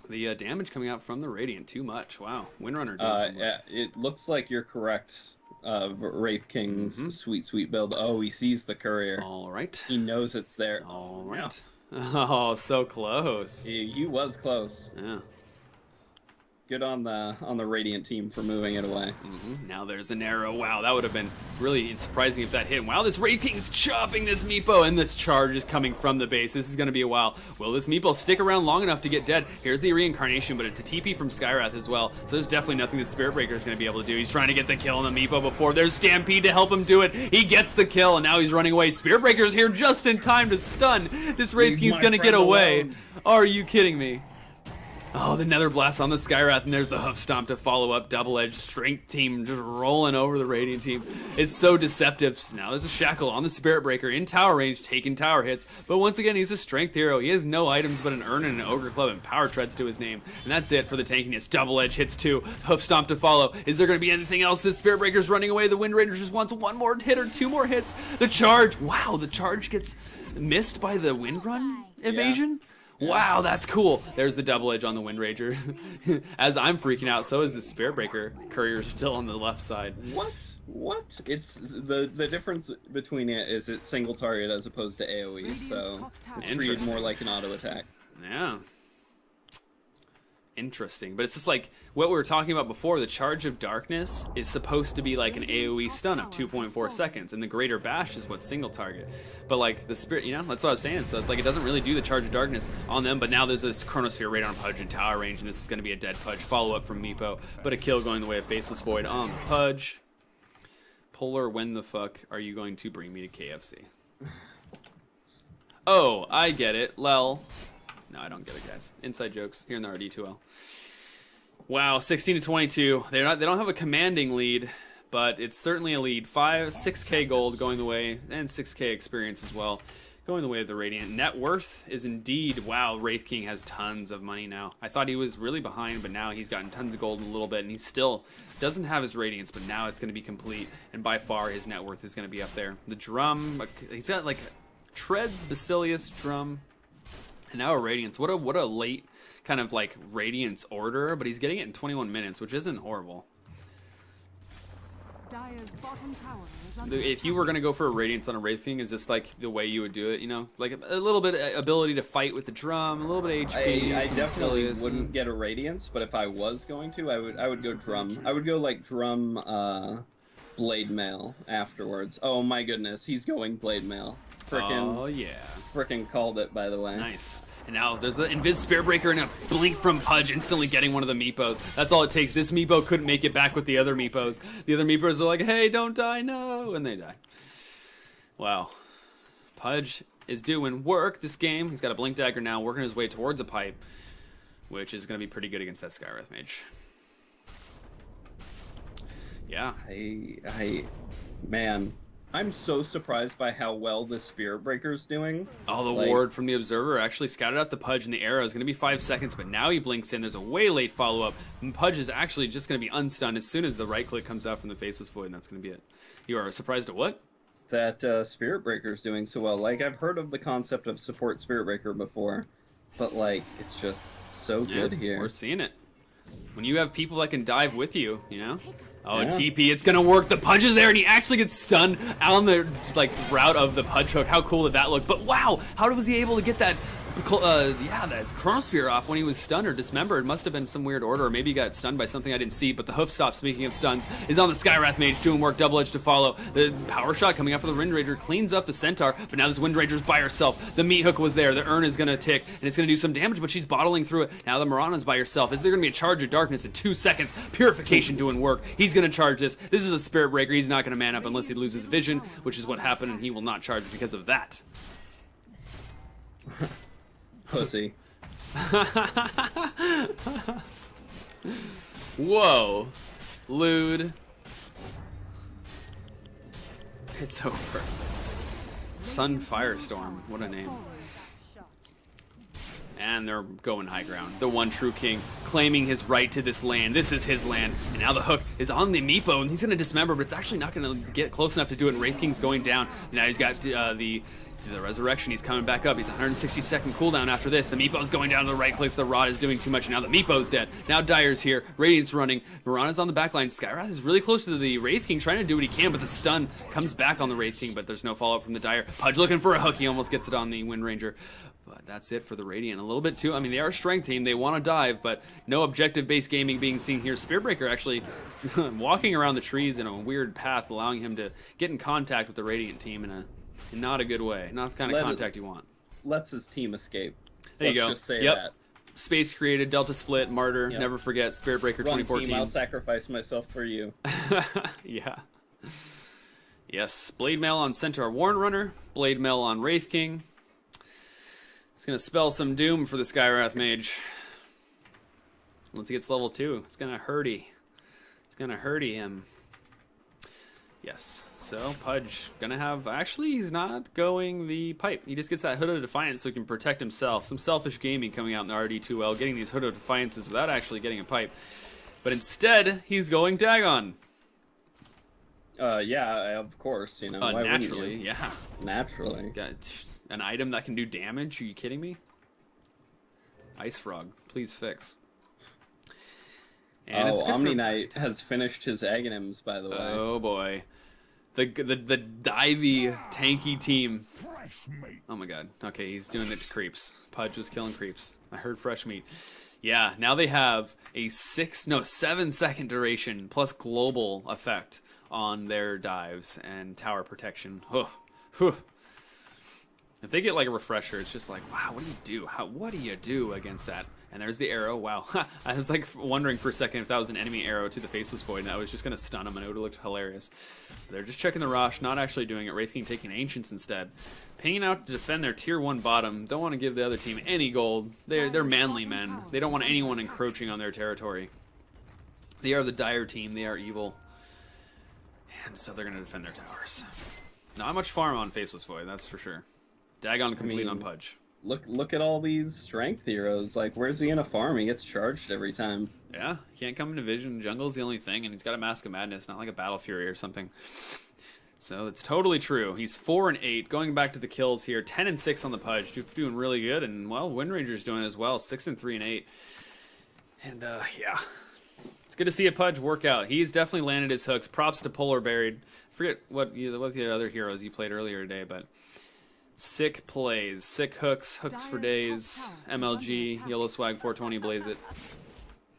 The damage coming out from the Radiant, too much. Wow. Windrunner doing some work. Yeah, it looks like you're correct. Wraith King's sweet build. Oh, he sees the courier. All right. He knows it's there. All right. Oh, so close. He was close. Yeah. Good on the Radiant team for moving it away. Now there's an arrow. Wow, that would have been really surprising if that hit. Wow, this Wraith King's chopping this Meepo, and this charge is coming from the base. This is going to be a while. Will this Meepo stick around long enough to get dead? Here's the reincarnation, but it's a TP from Skywrath as well, so there's definitely nothing the Spirit Breaker is going to be able to do. He's trying to get the kill on the Meepo before there's Stampede to help him do it. He gets the kill, and now he's running away. Spirit Breaker's here just in time to stun. This Wraith King's going to get away. Alone. Are you kidding me? Oh, the Nether Blast on the Skywrath, and there's the Hoof Stomp to follow up. Double-edged strength team just rolling over the Radiant team. It's so deceptive. Now there's a Shackle on the Spirit Breaker in tower range, taking tower hits. But once again, he's a strength hero. He has no items but an Urn and an Ogre Club and Power Treads to his name. And that's it for the tankiness. Double-edge hits 2. Hoof Stomp to follow. Is there going to be anything else? The Spirit Breaker's running away. The Wind Raider just wants one more hit or 2 more hits. The charge. Wow, the charge gets missed by the Wind Run evasion? Yeah. Wow, that's cool. There's the double edge on the Wind Rager. As I'm freaking out, so is the Spirit Breaker. Courier's still on the left side. What? It's the difference between it is it's single target as opposed to AoE, so it's treated more like an auto attack. Yeah. Interesting, but it's just like what we were talking about before. The Charge of Darkness is supposed to be like an AoE stun of 2.4 seconds, and the Greater Bash is what's single target. But like the Spirit, that's what I was saying. So it's like it doesn't really do the Charge of Darkness on them. But now there's this Chronosphere right on Pudge in tower range, and this is going to be a dead Pudge follow up from Meepo, but a kill going the way of Faceless Void on Pudge. Polar, when the fuck are you going to bring me to KFC? Oh, I get it, Lel. No, I don't get it, guys. Inside jokes here in the RD2L. Wow, 16-22. They don't have a commanding lead, but it's certainly a lead. 6K gold going the way, and 6K experience as well, going the way of the Radiant. Net worth is indeed, wow, Wraith King has tons of money now. I thought he was really behind, but now he's gotten tons of gold in a little bit, and he still doesn't have his Radiance, but now it's going to be complete, and by far his net worth is going to be up there. The drum, he's got like Treads, Basilius, drum, and now a Radiance. What a late kind of like Radiance order, but he's getting it in 21 minutes, which isn't horrible. Dire's bottom tower is under If you were going to go for a Radiance on a Wraith King, is this like the way you would do it, Like a little bit of ability to fight with the drum, a little bit of HP. I definitely wouldn't get a Radiance, but if I was going to, I would go drum. I would go like drum blade mail afterwards. Oh my goodness, he's going blade mail. Oh yeah. Frickin' called it, by the way. Nice. And now there's the Invis Spirit Breaker and a blink from Pudge, instantly getting one of the Meepos. That's all it takes. This Meepo couldn't make it back with the other Meepos. The other Meepos are like, hey, don't die, no, and they die. Wow. Pudge is doing work this game. He's got a Blink Dagger now, working his way towards a pipe, which is going to be pretty good against that Skywrath Mage. Yeah. Man, I'm so surprised by how well the Spirit Breaker's doing. Oh, the ward from the Observer actually scouted out the Pudge, and the arrow is going to be 5 seconds, but now he blinks in. There's a way late follow-up, and Pudge is actually just going to be unstunned as soon as the right-click comes out from the Faceless Void, and that's going to be it. You are surprised at what? That Spirit Breaker's doing so well. Like, I've heard of the concept of support Spirit Breaker before, but, like, it's just so good here. We're seeing it. When you have people that can dive with you, Oh, yeah. TP, it's gonna work. The Pudge is there, and he actually gets stunned on the route of the Pudge hook. How cool did that look? But wow, how was he able to get that? That Chronosphere off when he was stunned or dismembered. Must have been some weird order, or maybe he got stunned by something I didn't see. But the Hoof Stop, speaking of stuns, is on the Skywrath Mage, doing work, double edge to follow. The Power Shot coming out for the Wind Rager cleans up the Centaur, but now this Wind Rager's by herself. The Meat Hook was there, the Urn is gonna tick, and it's gonna do some damage, but she's bottling through it. Now the Mirana's by herself. Is there gonna be a Charge of Darkness in 2 seconds? Purification doing work. He's gonna charge this. This is a Spirit Breaker. He's not gonna man up unless he loses vision, which is what happened, and he will not charge because of that. Pussy. Whoa. Lewd. It's over. Sun Firestorm. What a name. And they're going high ground. The one true king claiming his right to this land. This is his land. And now the hook is on the Meepo, and he's going to dismember, but it's actually not going to get close enough to do it. And Wraith King's going down. And now he's got the The resurrection, he's coming back up. He's 160-second cooldown after this. The Meepo's going down to the right clicks. The Rod is doing too much. Now the Meepo's dead. Now Dire's here. Radiant's running. Mirana's on the backline. Skywrath is really close to the Wraith King, trying to do what he can, but the stun comes back on the Wraith King, but there's no follow-up from the Dire. Pudge looking for a hook. He almost gets it on the Wind Ranger. But that's it for the Radiant. A little bit too. I mean, they are a strength team. They want to dive, but no objective-based gaming being seen here. Spearbreaker actually walking around the trees in a weird path, allowing him to get in contact with the Radiant team in not a good way. Not the kind of contact you want. Lets his team escape. There you go. Let's just say that. Space created, Delta split, Martyr. Yep. Never forget, Spiritbreaker 2014. Team, I'll sacrifice myself for you. Yeah. Yes. Blade Mail on Centaur Warren Runner. Blade Mail on Wraith King. It's going to spell some doom for the Skywrath Mage. Once he gets level 2, it's going to hurty. It's going to hurty him. Yes. So, Pudge gonna have... Actually, he's not going the pipe. He just gets that Hood of Defiance so he can protect himself. Some selfish gaming coming out in the RD2L, getting these Hood of Defiances without actually getting a pipe. But instead, he's going Dagon. Yeah, of course. You know, why naturally, wouldn't you? yeah. Naturally. Got an item that can do damage? Are you kidding me? Ice Frog, please fix. And it's good Omni for Knight has finished his Aghanims, by the way. Oh boy. The divey, tanky team. Oh my god. Okay, he's doing it to creeps. Pudge was killing creeps. I heard fresh meat. Yeah, now they have a 7-second duration plus global effect on their dives and tower protection. If they get like a refresher, it's just like, wow, what do you do? What do you do against that? And there's the arrow. Wow. I was like wondering for a second if that was an enemy arrow to the Faceless Void, and I was just going to stun him, and it would have looked hilarious. They're just checking the Rosh, not actually doing it. Wraith King taking Ancients instead. Pinging out to defend their tier 1 bottom. Don't want to give the other team any gold. They're manly men. They don't want anyone encroaching on their territory. They are the Dire team. They are evil. And so they're going to defend their towers. Not much farm on Faceless Void, that's for sure. Dagon complete on Pudge. Look at all these strength heroes. Like, where's he gonna farm? He gets charged every time. Yeah, he can't come into vision. Jungle's the only thing, and he's got a Mask of Madness, not like a Battle Fury or something. So it's totally true. He's 4-8, going back to the kills here. 10-6 on the Pudge, doing really good, and well, Wind Ranger's doing as well. 6-3 and 8, and yeah, it's good to see a Pudge work out. He's definitely landed his hooks. Props to Polar Buried. I forget what the other heroes you played earlier today, but. Sick plays, sick hooks for days, MLG, Yellow Swag 420, blaze it.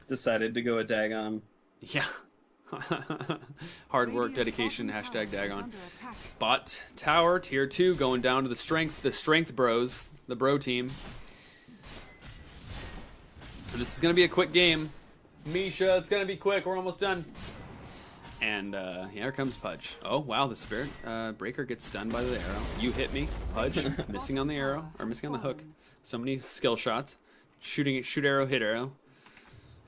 Decided to go a Dagon. Yeah. Hard work, dedication, hashtag Dagon. Bot tower, tier 2, going down to the strength bros, the bro team. And this is going to be a quick game. Misha, it's going to be quick, we're almost done. And here comes Pudge. Oh wow, the Spirit Breaker gets stunned by the arrow. You hit me, Pudge. Missing on the arrow, or missing on the hook. So many skill shots. Shoot arrow, hit arrow.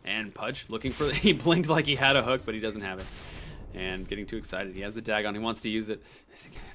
And Pudge looking for he blinked like he had a hook, but he doesn't have it. And getting too excited. He has the Dagon. He wants to use it.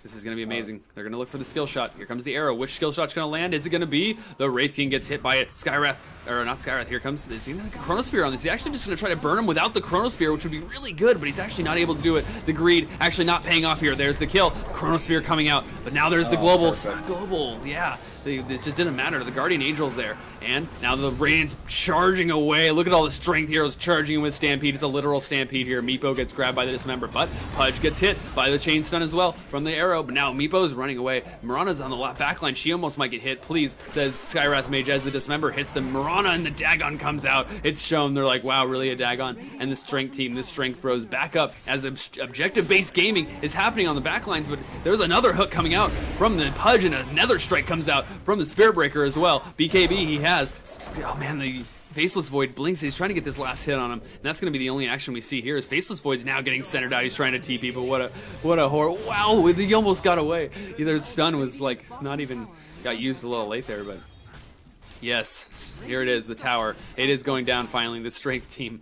This is going to be amazing. They're going to look for the skill shot. Here comes the arrow. Which skill shot's going to land? Is it going to be the Wraith King gets hit by it? Skywrath, or not Skywrath. Here comes. Is he like a Chronosphere on this? He's actually just going to try to burn him without the Chronosphere, which would be really good. But he's actually not able to do it. The greed actually not paying off here. There's the kill. Chronosphere coming out. But now there's the global. Global. Yeah. It just didn't matter. The Guardian Angel's there. And now the Radiant's charging away. Look at all the strength heroes charging with Stampede. It's a literal Stampede here. Meepo gets grabbed by the Dismember, but Pudge gets hit by the Chain Stun as well from the arrow. But now Meepo's running away. Mirana's on the back line. She almost might get hit. Please, says Skywrath Mage as the Dismember hits the Mirana and the Dagon comes out. It's shown. They're like, wow, really a Dagon? And the strength team, the strength bros back up as objective-based gaming is happening on the back lines. But there's another hook coming out from the Pudge and another strike comes out from the Spirit Breaker as well. BKB he has. Oh man, the Faceless Void blinks. He's trying to get this last hit on him, and that's going to be the only action we see here. Is Faceless Void's now getting centered out. He's trying to TP, but what a horror! Wow, he almost got away. Either stun was like not even got used a little late there, but yes, here it is. The tower. It is going down finally. The strength team.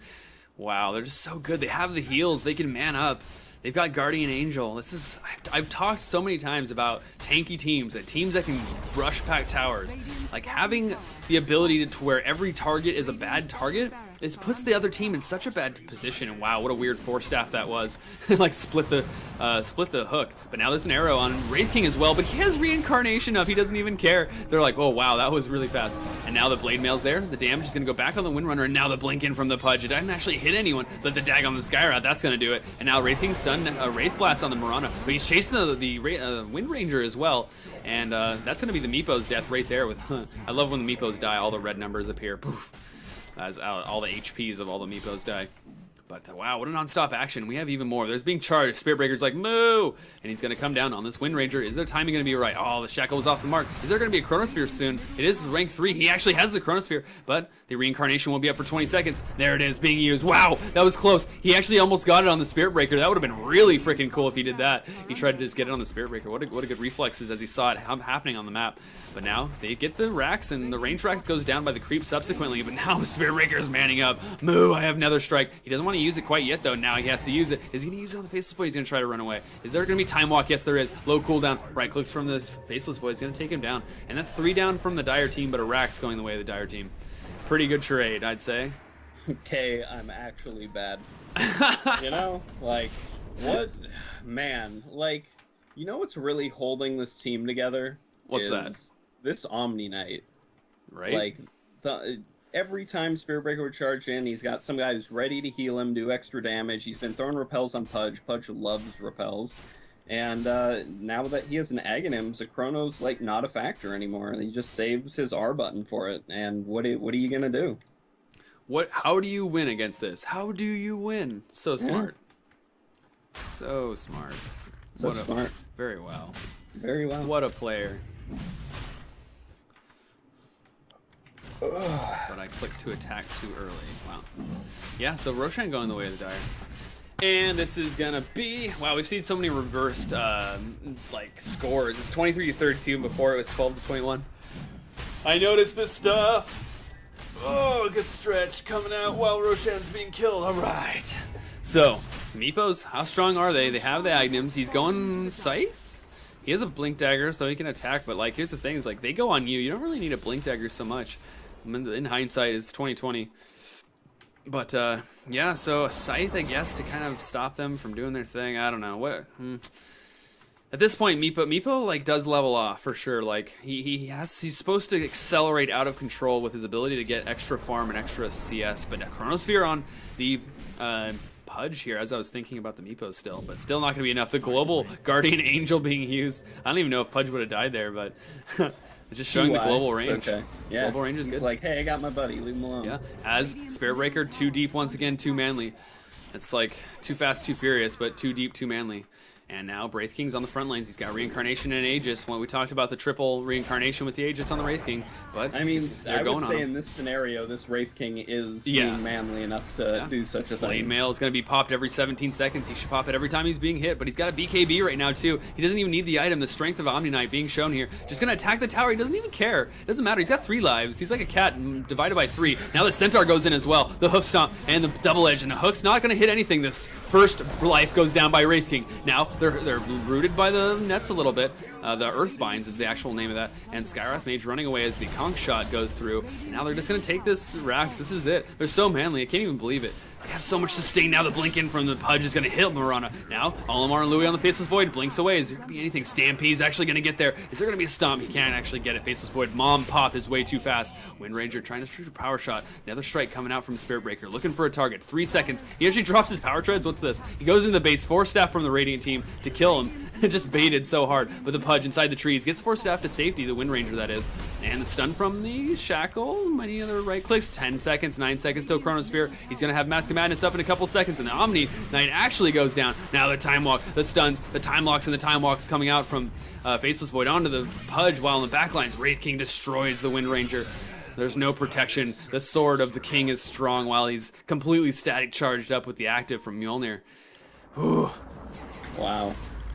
Wow, they're just so good. They have the heals. They can man up. They've got Guardian Angel. This is I've talked so many times about tanky teams that can rush pack towers. Like having the ability to where every target is a bad target This puts the other team in such a bad position, and wow, what a weird Force Staff that was. Like, split the hook. But now there's an arrow on Wraith King as well, but he has reincarnation up. He doesn't even care. They're like, oh, wow, that was really fast. And now the Blade Mail's there. The damage is going to go back on the Windrunner, and now the blink in from the Pudge. It didn't actually hit anyone, but the dag on the Skyrat, that's going to do it. And now Wraith King's stunned a Wraith Blast on the Mirana, but he's chasing the Wind Ranger as well. And that's going to be the Meepo's death right there. With I love when the Meepos die, all the red numbers appear. Poof. As all the HPs of all the Meepos die. But wow, what a non-stop action. We have even more. There's being charged. Spirit Breaker's like, moo! And he's going to come down on this Wind Ranger. Is their timing going to be right? Oh, the Shackle was off the mark. Is there going to be a Chronosphere soon? It is rank 3. He actually has the Chronosphere, but the reincarnation won't be up for 20 seconds. There it is, being used. Wow, that was close. He actually almost got it on the Spirit Breaker. That would have been really freaking cool if he did that. He tried to just get it on the Spirit Breaker. What a good reflexes as he saw it happening on the map. But now they get the racks, and the range rack goes down by the creep subsequently. But now the Spirit Breaker is manning up. Moo, I have Nether Strike. He doesn't want to use it quite yet, though. Now he has to use it. Is he going to use it on the Faceless Void? He's going to try to run away. Is there going to be Time Walk? Yes, there is. Low cooldown. Right clicks from the Faceless Void. He's going to take him down. And that's 3 down from the Dire team, but a rack's going the way of the Dire team. Pretty good charade, I'd say. Okay, I'm actually bad. You know? Like, what? Man, like, you know what's really holding this team together? What's that? This Omni Knight. Right? Like, every time Spirit Breaker would charge in, he's got some guy who's ready to heal him, do extra damage. He's been throwing repels on Pudge. Pudge loves repels. And now that he has an Aghanim, Chrono's like not a factor anymore. He just saves his R button for it. And what are you gonna do? How do you win against this? How do you win? So smart. Yeah. So smart. So smart. Very well. Very well. What a player. But I clicked to attack too early. Wow. Yeah, so Roshan going the way of the Dire. And this is gonna be, wow, we've seen so many reversed like scores. It's 23-32, and before it was 12-21. I noticed this stuff. Oh, good stretch coming out while Roshan's being killed. All right. So Meepos, how strong are they? They have the Aghanims. He's going Scythe. He has a Blink Dagger, so he can attack. But like, here's the thing: is like they go on you. You don't really need a Blink Dagger so much. In hindsight, it's 2020. But yeah, so a Scythe, I guess, to kind of stop them from doing their thing. I don't know what. At this point, Meepo like does level off for sure. Like he's supposed to accelerate out of control with his ability to get extra farm and extra CS. But Chronosphere on the Pudge here, as I was thinking about the Meepos still, but still not going to be enough. The global Guardian Angel being used. I don't even know if Pudge would have died there, but. It's just showing the global range. It's okay. Yeah. Global range is good. It's like, hey, I got my buddy. Leave him alone. Yeah. As Spirit Breaker, too deep once again, too manly. It's like too fast, too furious, but too deep, too manly. And now Wraith King's on the front lines. He's got Reincarnation and Aegis. When we talked about the triple Reincarnation with the Aegis on the Wraith King, but I mean, I would say in this scenario, this Wraith King is being manly enough to do such a thing. Blade Mail is going to be popped every 17 seconds. He should pop it every time he's being hit, but he's got a BKB right now too. He doesn't even need the item. The strength of Omni Knight being shown here. Just going to attack the tower. He doesn't even care. It doesn't matter. He's got 3 lives. He's like a cat divided by 3. Now the Centaur goes in as well. The Hoof Stomp and the Double Edge, and the Hook's not going to hit anything. This first life goes down by Wraith King. Now they're rooted by the nets a little bit. The Earth Binds is the actual name of that. And Skywrath Mage running away as the Conch Shot goes through. And now they're just going to take this Rax. This is it. They're so manly. I can't even believe it. They have so much sustain now. The blink in from the Pudge is going to hit Mirana. Now, Olimar and Louis on the Faceless Void blinks away. Is there going to be anything? Stampede's actually going to get there. Is there going to be a stomp? He can't actually get it. Faceless Void. Mom Pop is way too fast. Wind Ranger trying to shoot a power shot. Another strike coming out from Spirit Breaker. Looking for a target. 3 seconds. He actually drops his power treads. What's this? He goes in the base. 4 staff from the Radiant team to kill him. Just baited so hard with the Pudge inside the trees. Gets 4 staff to safety. The Wind Ranger, that is. And the stun from the Shackle. Many other right clicks. 10 seconds. 9 seconds till Chronosphere. He's going to have Mask of Madness up in a couple seconds, and the Omni Knight actually goes down. Now the Time Walk, the stuns, the Time Locks, and the Time Walks coming out from Faceless Void onto the Pudge, while in the backlines, Wraith King destroys the Wind Ranger. There's no protection. The Sword of the King is strong while he's completely static charged up with the active from Mjolnir. Whew. Wow.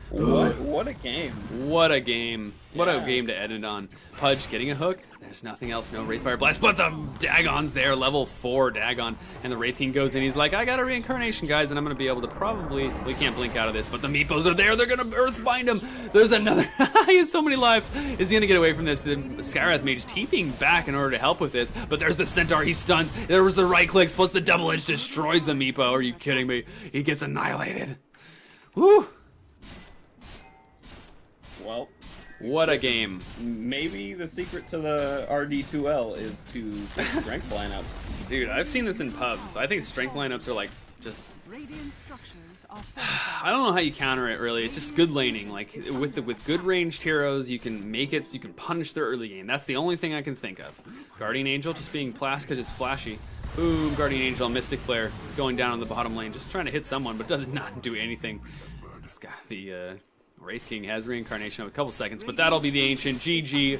What a game. What a game. What a Yeah. game to end it on. Pudge getting a hook. There's nothing else. No Wraithfire Blast. But the Dagon's there. Level 4 Dagon. And the Wraith King goes in. He's like, I got a reincarnation, guys. And I'm going to be able to probably... We can't blink out of this. But the Meepos are there. They're going to Earthbind him. There's another... He has so many lives. Is he going to get away from this? The Skywrath Mage is TPing back in order to help with this. But there's the Centaur. He stuns. There was the right clicks. Plus the double edge destroys the Meepo. Are you kidding me? He gets annihilated. Woo! Well, What a game. maybe the secret to the RD2L is to pick strength lineups. Dude, I've seen this in pubs. I think strength lineups are like just... Radiant structures are fortified. I don't know how you counter it really. It's just good laning. Like with good ranged heroes, you can make it so you can punish their early game. That's the only thing I can think of. Guardian Angel just being plas because it's flashy. Boom, Guardian Angel, Mystic Flare going down on the bottom lane, just trying to hit someone, but does not do anything. This guy, the Wraith King has reincarnation of a couple seconds, but that'll be the ancient. GG.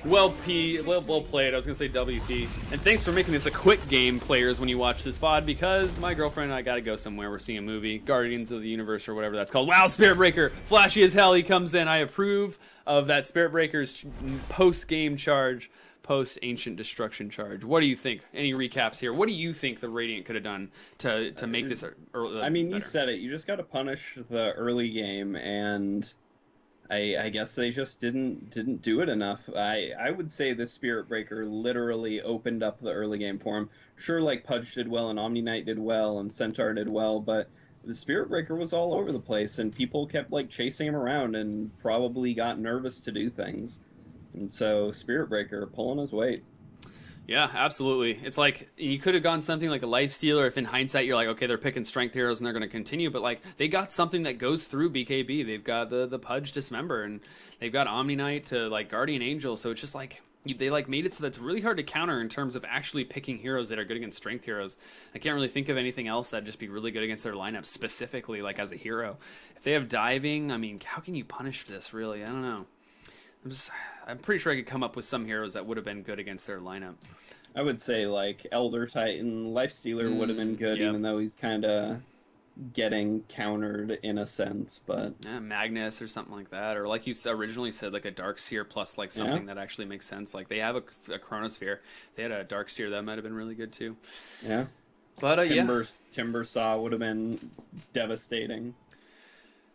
Well played. I was gonna say WP. And thanks for making this a quick game, players, when you watch this VOD, because my girlfriend and I gotta go somewhere. We're seeing a movie, Guardians of the Universe or whatever that's called. Wow, Spirit Breaker, flashy as hell. He comes in. I approve of that Spirit Breaker's post-game charge, post-ancient destruction charge. What do you think? Any recaps here? What do you think the Radiant could have done to make this? I mean, better? you said it. You just got to punish the early game, and I guess they just didn't do it enough. I would say the Spirit Breaker literally opened up the early game for him. Sure, like Pudge did well, and Omni Knight did well, and Centaur did well, but the Spirit Breaker was all over the place, and people kept like chasing him around, and probably got nervous to do things. And so Spirit Breaker pulling his weight. Yeah, absolutely. It's like you could have gone something like a Lifestealer if in hindsight you're like, okay, they're picking strength heroes and they're going to continue, but like they got something that goes through BKB. They've got the Pudge Dismember, and they've got Omni Knight to like Guardian Angel, so it's just like they like made it so that's really hard to counter in terms of actually picking heroes that are good against strength heroes. I can't really think of anything else that'd just be really good against their lineup specifically, like as a hero. If they have diving, I mean, how can you punish this really? I don't know. I'm pretty sure I could come up with some heroes that would have been good against their lineup. I would say like Elder Titan, Lifestealer would have been good, yep. even though he's kind of getting countered in a sense. But Yeah, Magnus or something like that, or like you originally said, like a Darkseer plus like something that actually makes sense. Like they have a Chronosphere. If they had a Darkseer, that might have been really good too. yeah, But Timber Saw would have been devastating.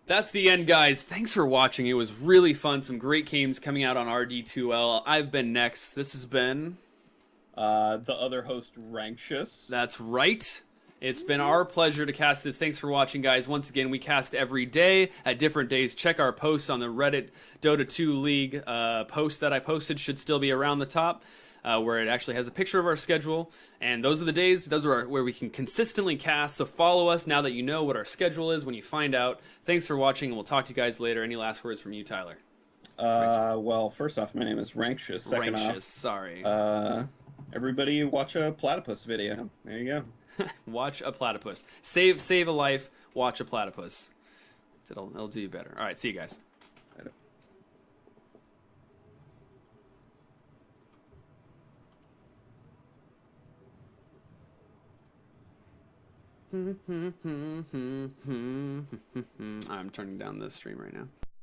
That's the end, guys. Thanks for watching. It was really fun. Some great games coming out on RD2L. I've been Next. This has been... the other host, Rankshis. That's right. It's been our pleasure to cast this. Thanks for watching, guys. Once again, we cast every day at different days. Check our posts on the Reddit Dota 2 League post that I posted. Should still be around the top. Where it actually has a picture of our schedule, and those are the days, where we can consistently cast, so follow us now that you know what our schedule is when you find out. Thanks for watching, and we'll talk to you guys later. Any last words from you, Tyler? Well, first off, my name is Rankshis. Second Rankshis, sorry. Everybody watch a platypus video. There you go. Watch a platypus. Save a life, watch a platypus. It'll do you better. Alright, see you guys. I'm turning down the stream right now.